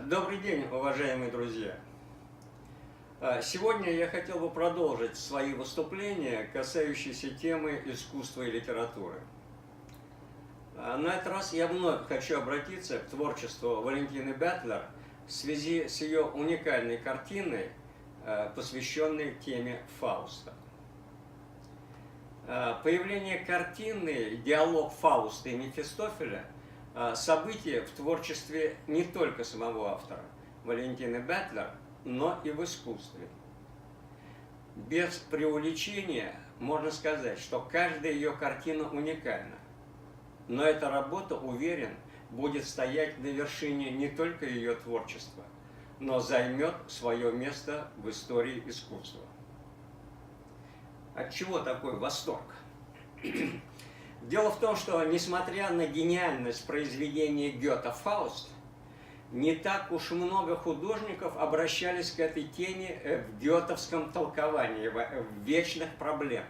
Добрый день, уважаемые друзья! Сегодня я хотел бы продолжить свои выступления, касающиеся темы искусства и литературы. На этот раз я вновь хочу обратиться к творчеству Валентины Бэтлер в связи с ее уникальной картиной, посвященной теме Фауста. Появление картины «Диалог Фауста и Мефистофеля» событие в творчестве не только самого автора, Валентины Бэтлер, но и в искусстве. Без преувеличения можно сказать, что каждая ее картина уникальна, но эта работа, уверен, будет стоять на вершине не только ее творчества, но займет свое место в истории искусства. Отчего такой восторг? Дело в том, что, несмотря на гениальность произведения Гёте «Фауст», не так уж много художников обращались к этой теме в гётовском толковании, в вечных проблем,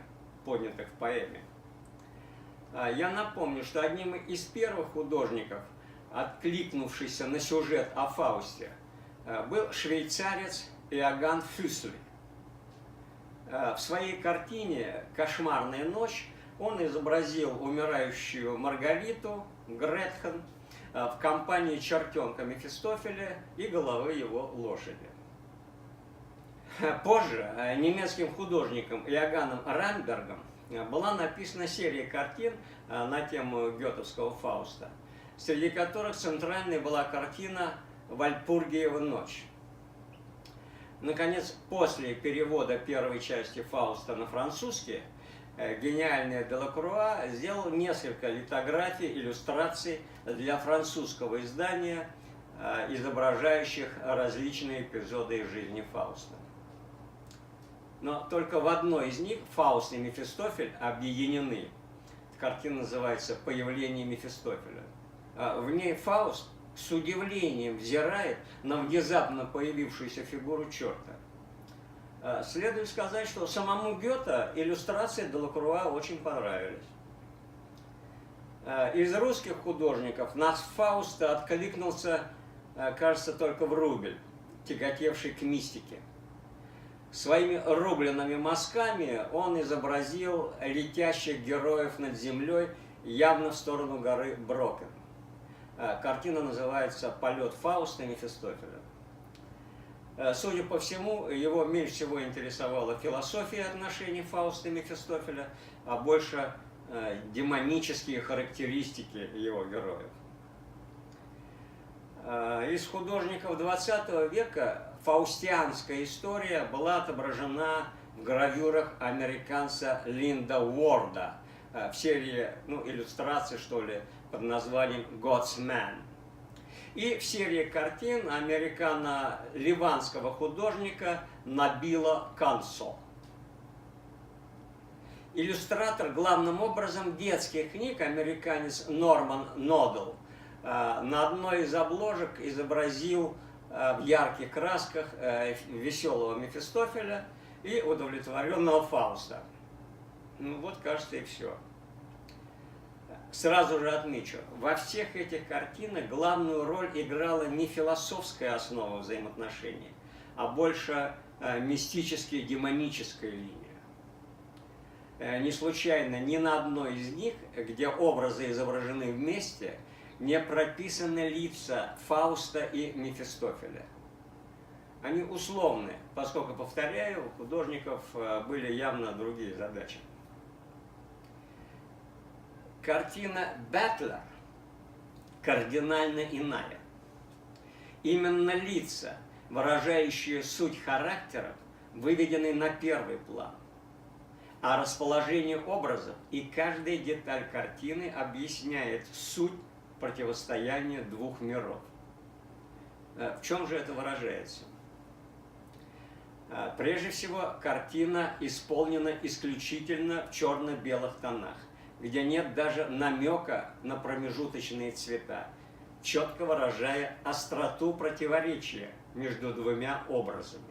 поднятых в поэме. Я напомню, что одним из первых художников, откликнувшийся на сюжет о Фаусте, был швейцарец Иоганн Фюсли. В своей картине «Кошмарная ночь» он изобразил умирающую Маргариту, Гретхен, в компании чертенка Мефистофеля и головы его лошади. Позже немецким художником Иоганном Рамбергом была написана серия картин на тему гётовского Фауста, среди которых центральной была картина «Вальпургиева ночь». Наконец, после перевода первой части Фауста на французский, гениальный Делакруа сделал несколько литографий, иллюстраций для французского издания, изображающих различные эпизоды из жизни Фауста. Но только в одной из них Фауст и Мефистофель объединены. Картина называется «Появление Мефистофеля». В ней Фауст с удивлением взирает на внезапно появившуюся фигуру черта. Следует сказать, что самому Гёте иллюстрации Делакруа очень понравились. Из русских художников на Фауста откликнулся, кажется, только Врубель, тяготевший к мистике. Своими рубленными мазками он изобразил летящих героев над землей явно в сторону горы Брокен. Картина называется «Полет Фауста и Мефистофеля». Судя по всему, его меньше всего интересовала философия отношений Фауста и Мефистофеля, а больше демонические характеристики его героев. Из художников XX века фаустианская история была отображена в гравюрах американца Линда Уорда в серии иллюстраций, что ли, под названием «God's Man». И в серии картин американо-ливанского художника Набила Кансо. Иллюстратор главным образом детских книг, американец Норман Нодл, на одной из обложек изобразил в ярких красках веселого Мефистофеля и удовлетворенного Фауста. Вот, кажется, и все. Сразу же отмечу, во всех этих картинах главную роль играла не философская основа взаимоотношений, а больше мистическая, демоническая линия. Не случайно ни на одной из них, где образы изображены вместе, не прописаны лица Фауста и Мефистофеля. Они условны, поскольку, повторяю, у художников были явно другие задачи. Картина Бэтлер кардинально иная. Именно лица, выражающие суть характеров, выведены на первый план, а расположение образов и каждая деталь картины объясняет суть противостояния двух миров. В чем же это выражается? Прежде всего, картина исполнена исключительно в черно-белых тонах, где нет даже намека на промежуточные цвета, четко выражая остроту противоречия между двумя образами.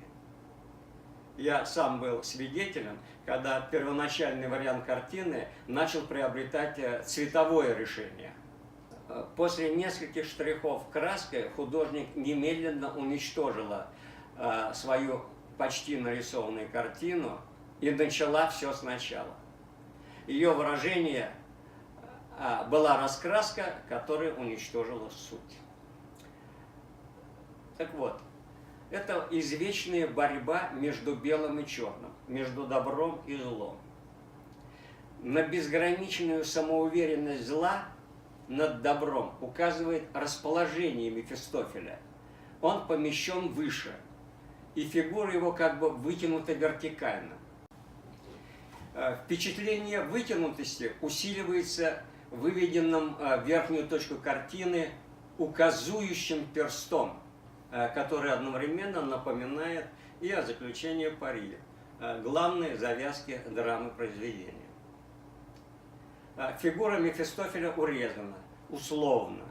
Я сам был свидетелем, когда первоначальный вариант картины начал приобретать цветовое решение. После нескольких штрихов краской художник немедленно уничтожила свою почти нарисованную картину и начала все сначала. Ее выражение была раскраска, которая уничтожила суть. Так вот, это извечная борьба между белым и черным, между добром и злом. На безграничную самоуверенность зла над добром указывает расположение Мефистофеля. Он помещен выше, и фигура его как бы вытянута вертикально. Впечатление вытянутости усиливается выведенным в верхнюю точку картины указующим перстом, который одновременно напоминает и о заключении пари, главной завязки драмы произведения. Фигура Мефистофеля урезана, условно,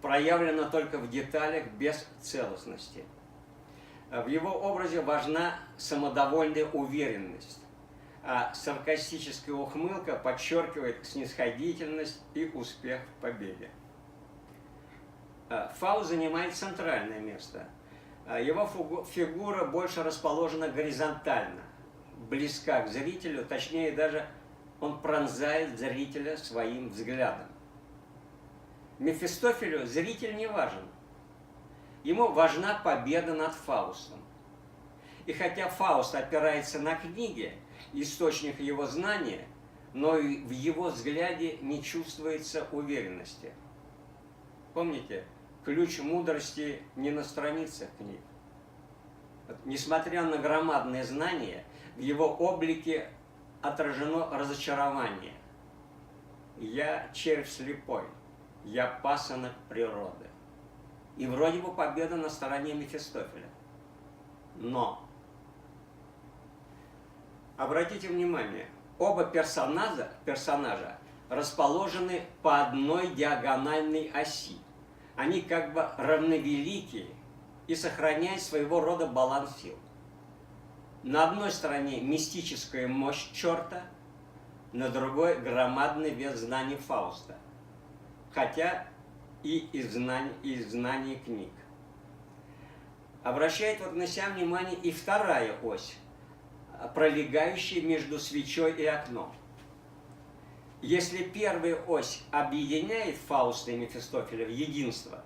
проявлена только в деталях без целостности. В его образе важна самодовольная уверенность, а саркастическая ухмылка подчеркивает снисходительность и успех в победе. Фауст занимает центральное место. Его фигура больше расположена горизонтально, близка к зрителю, точнее даже он пронзает зрителя своим взглядом. Мефистофелю зритель не важен. Ему важна победа над Фаустом. И хотя Фауст опирается на книги, источник его знания, но и в его взгляде не чувствуется уверенности. Помните, ключ мудрости не на страницах книг. Несмотря на громадные знания, в его облике отражено разочарование. Я червь слепой, я пасынок природы. И вроде бы победа на стороне Мефистофеля. Но, обратите внимание, оба персонажа расположены по одной диагональной оси. Они как бы равновеликие и сохраняют своего рода баланс сил. На одной стороне мистическая мощь черта, на другой громадный вес знаний Фауста, хотя и из знаний книг. Обращает вот на себя внимание и вторая ось, пролегающая между свечой и окном. Если первая ось объединяет Фауста и Мефистофеля в единство,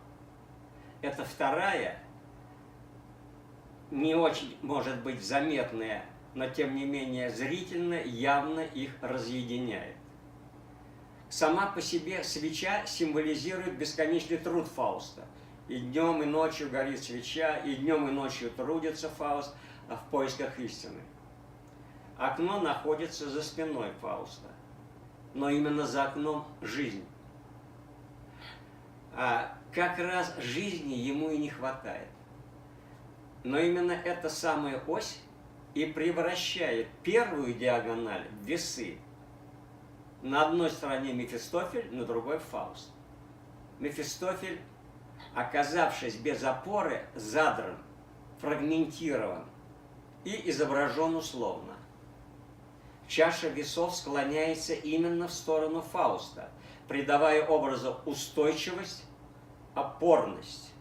это вторая, не очень, может быть, заметная, но тем не менее зрительно, явно их разъединяет. Сама по себе свеча символизирует бесконечный труд Фауста. И днем, и ночью горит свеча, и днем, и ночью трудится Фауст в поисках истины. Окно находится за спиной Фауста, но именно за окном жизнь. А как раз жизни ему и не хватает. Но именно эта самая ось и превращает первую диагональ в весы. На одной стороне Мефистофель, на другой Фауст. Мефистофель, оказавшись без опоры, задран, фрагментирован и изображен условно. Чаша весов склоняется именно в сторону Фауста, придавая образу устойчивость, опорность.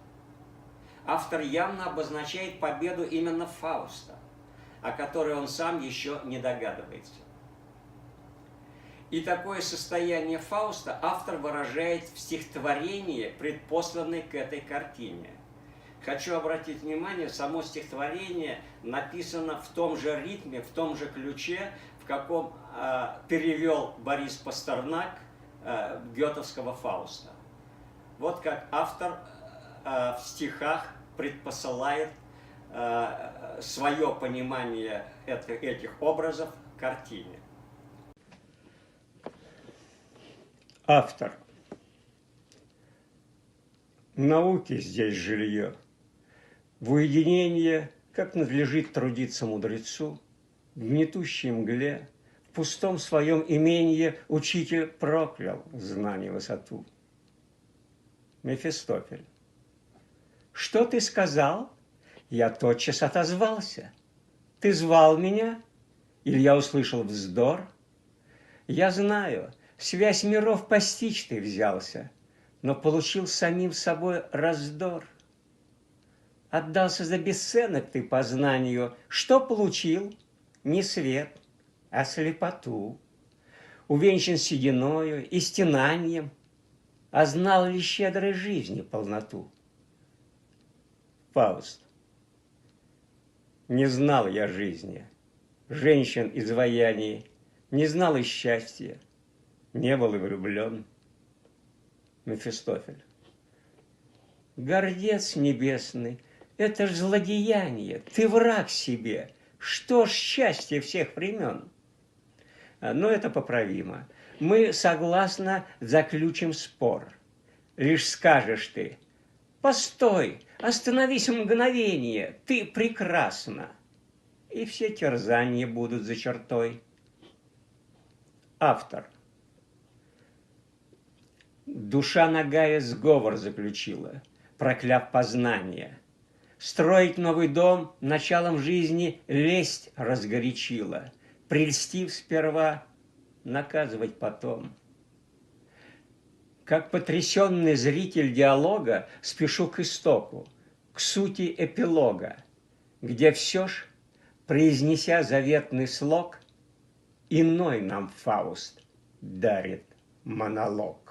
Автор явно обозначает победу именно Фауста, о которой он сам еще не догадывается. И такое состояние Фауста автор выражает в стихотворении, предпосланной к этой картине. Хочу обратить внимание, само стихотворение написано в том же ритме, в том же ключе, в каком перевел Борис Пастернак гётовского Фауста. Вот как автор в стихах предпосылает свое понимание этих образов к картине. Автор. Науки здесь жилье, в уединении, как надлежит трудиться мудрецу, в гнетущей мгле, в пустом своем имении учитель проклял знание высоту. Мефистофель. Что ты сказал? Я тотчас отозвался. Ты звал меня? Или я услышал вздор? Я знаю, связь миров постичь ты взялся, но получил самим собой раздор. Отдался за бесценок ты познанию. Что получил? Не свет, а слепоту. Увенчан сединою и стенанием, а знал ли щедрой жизни полноту? Фауст. Не знал я жизни, женщин изваяний, не знал и счастья, не был и влюблен. Мефистофель. Гордец небесный, это ж злодеяние, ты враг себе. Что ж счастье всех времен? Но это поправимо. Мы согласно заключим спор. Лишь скажешь ты: постой, остановись мгновение, ты прекрасна. И все терзания будут за чертой. Автор. Душа нагая сговор заключила, прокляв познание. Строить новый дом началом жизни лесть разгорячила, прельстив сперва, наказывать потом. Как потрясенный зритель диалога спешу к истоку, к сути эпилога, где все ж, произнеся заветный слог, иной нам Фауст дарит монолог.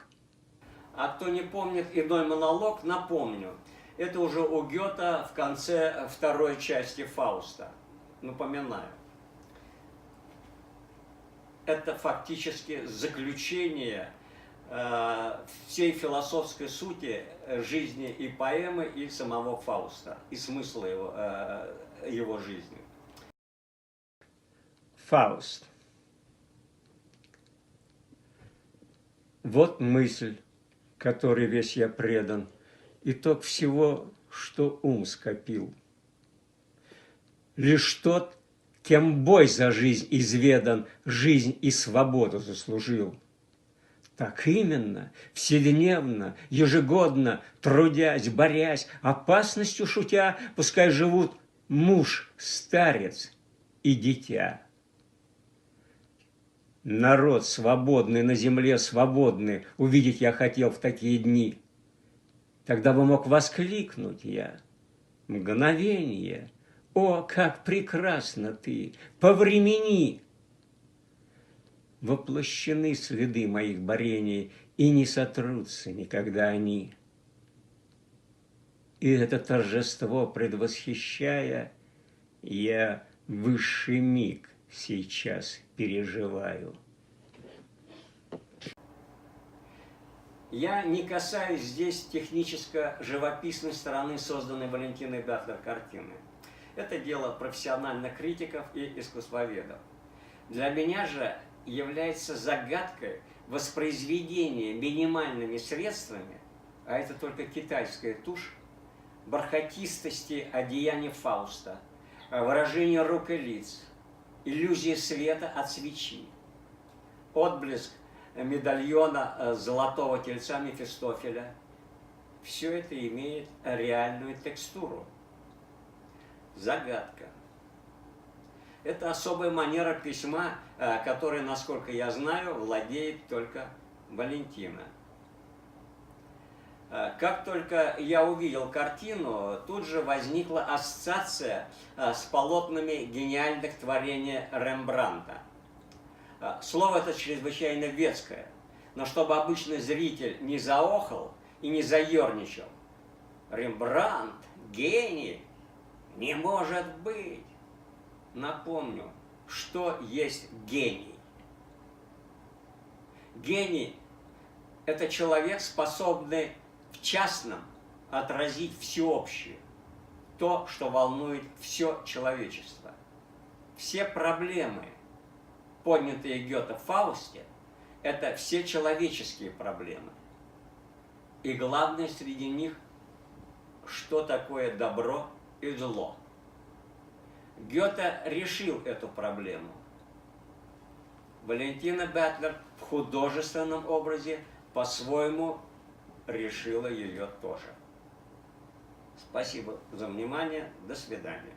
А кто не помнит иной монолог, напомню. Это уже у Гёте в конце второй части Фауста. Напоминаю. Это фактически заключение всей философской сути жизни и поэмы, и самого Фауста, и смысла его жизни. Фауст. Вот мысль, которой весь я предан, итог всего, что ум скопил. Лишь тот, кем бой за жизнь изведан, жизнь и свободу заслужил. Так именно, вседневно, ежегодно, трудясь, борясь, опасностью шутя, пускай живут муж, старец и дитя. Народ свободный на земле свободный увидеть я хотел в такие дни. Тогда бы мог воскликнуть я: мгновение, о, как прекрасна ты, повремени! Воплощены следы моих борений, и не сотрутся никогда они. И это торжество предвосхищая, я высший миг сейчас переживаю. Я не касаюсь здесь техническо-живописной стороны созданной Валентиной Бятлер картины. Это дело профессиональных критиков и искусствоведов. Для меня же является загадкой воспроизведения минимальными средствами, а это только китайская тушь, бархатистости одеяния Фауста, выражения рук и лиц, иллюзия света от свечи, отблеск медальона золотого тельца Мефистофеля. Все это имеет реальную текстуру. Загадка. Это особая манера письма, которой, насколько я знаю, владеет только Валентина. Как только я увидел картину, тут же возникла ассоциация с полотнами гениальных творений Рембрандта. Слово это чрезвычайно ветское, но чтобы обычный зритель не заохал и не заерничал: Рембрандт, гений, не может быть. Напомню, что есть гений. Гений – это человек, способный в частном отразить всеобщее, то, что волнует все человечество. Все проблемы, поднятые Гёте в Фаусте, это все человеческие проблемы. И главное среди них, что такое добро и зло. Гёте решил эту проблему. Валентина Бятлер в художественном образе по-своему решила ее тоже. Спасибо за внимание. До свидания.